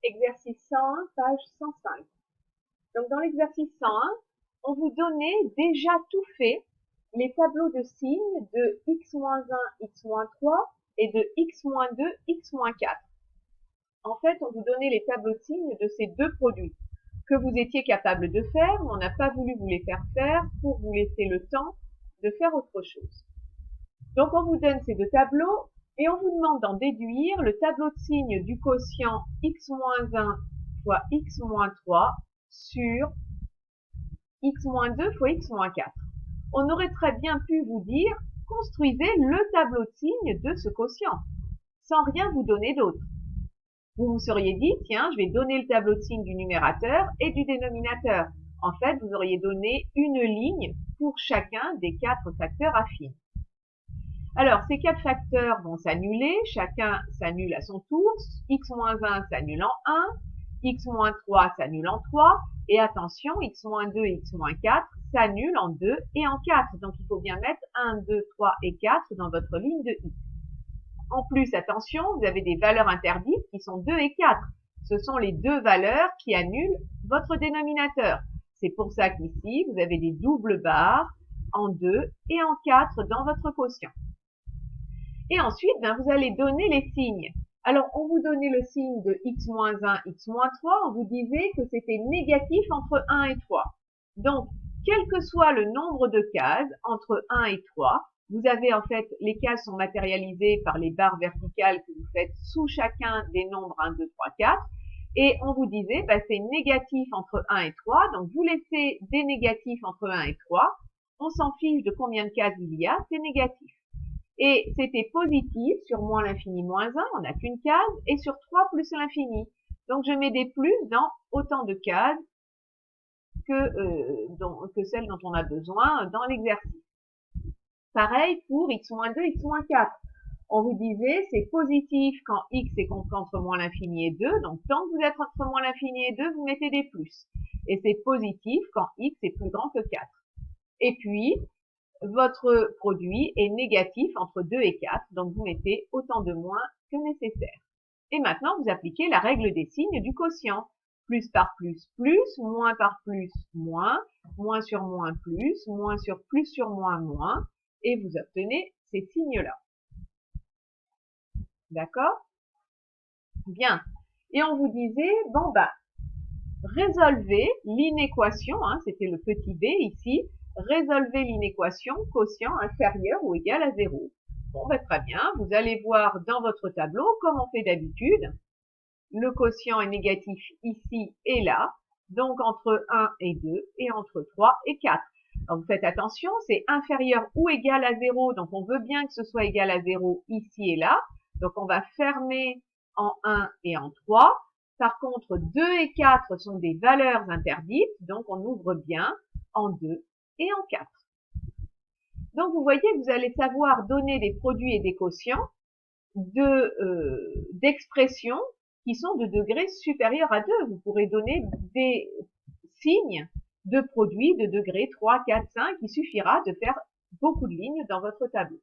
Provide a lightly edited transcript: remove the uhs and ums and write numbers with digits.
Exercice 101, page 105. Donc dans l'exercice 101, on vous donnait déjà tout fait les tableaux de signes de x-1, x-3 et de x-2, x-4. En fait, on vous donnait les tableaux de signes de ces deux produits que vous étiez capable de faire, mais on n'a pas voulu vous les faire faire pour vous laisser le temps de faire autre chose. Donc on vous donne ces deux tableaux et on vous demande d'en déduire le tableau de signes du quotient x-1 fois x-3 sur x-2 fois x-4. On aurait très bien pu vous dire, construisez le tableau de signes de ce quotient, sans rien vous donner d'autre. Vous vous seriez dit, tiens, je vais donner le tableau de signes du numérateur et du dénominateur. En fait, vous auriez donné une ligne pour chacun des quatre facteurs affines. Alors, ces quatre facteurs vont s'annuler, chacun s'annule à son tour, x-1 s'annule en 1, x-3 s'annule en 3, et attention, x-2 et x-4 s'annulent en 2 et en 4. Donc, il faut bien mettre 1, 2, 3 et 4 dans votre ligne de x. En plus, attention, vous avez des valeurs interdites qui sont 2 et 4. Ce sont les deux valeurs qui annulent votre dénominateur. C'est pour ça qu'ici, vous avez des doubles barres en 2 et en 4 dans votre quotient. Et ensuite, vous allez donner les signes. Alors, on vous donnait le signe de x-1, x-3. On vous disait que c'était négatif entre 1 et 3. Donc, quel que soit le nombre de cases entre 1 et 3, vous avez en fait, les cases sont matérialisées par les barres verticales que vous faites sous chacun des nombres 1, 2, 3, 4. Et on vous disait, c'est négatif entre 1 et 3. Donc, vous laissez des négatifs entre 1 et 3. On s'en fiche de combien de cases il y a, c'est négatif. Et c'était positif sur moins l'infini moins 1, on n'a qu'une case, et sur 3 plus l'infini. Donc je mets des plus dans autant de cases que celles dont on a besoin dans l'exercice. Pareil pour x-2, x-4. On vous disait c'est positif quand x est compris entre moins l'infini et 2, donc tant que vous êtes entre moins l'infini et 2, vous mettez des plus. Et c'est positif quand x est plus grand que 4. Et puis, votre produit est négatif entre 2 et 4, donc vous mettez autant de moins que nécessaire. Et maintenant, vous appliquez la règle des signes du quotient. Plus par plus, moins par plus, moins sur moins, sur moins, moins, et vous obtenez ces signes-là. D'accord? Bien. Et on vous disait, résolvez l'inéquation, c'était le petit b ici, résolvez l'inéquation quotient inférieur ou égal à 0. Bon, très bien, vous allez voir dans votre tableau, comme on fait d'habitude, le quotient est négatif ici et là, donc entre 1 et 2, et entre 3 et 4. Donc vous faites attention, c'est inférieur ou égal à 0, donc on veut bien que ce soit égal à 0 ici et là, donc on va fermer en 1 et en 3. Par contre, 2 et 4 sont des valeurs interdites, donc on ouvre bien en 2 et en 4. Donc vous voyez que vous allez savoir donner des produits et des quotients d'expressions qui sont de degré supérieur à 2. Vous pourrez donner des signes de produits de degré 3, 4, 5. Il suffira de faire beaucoup de lignes dans votre tableau.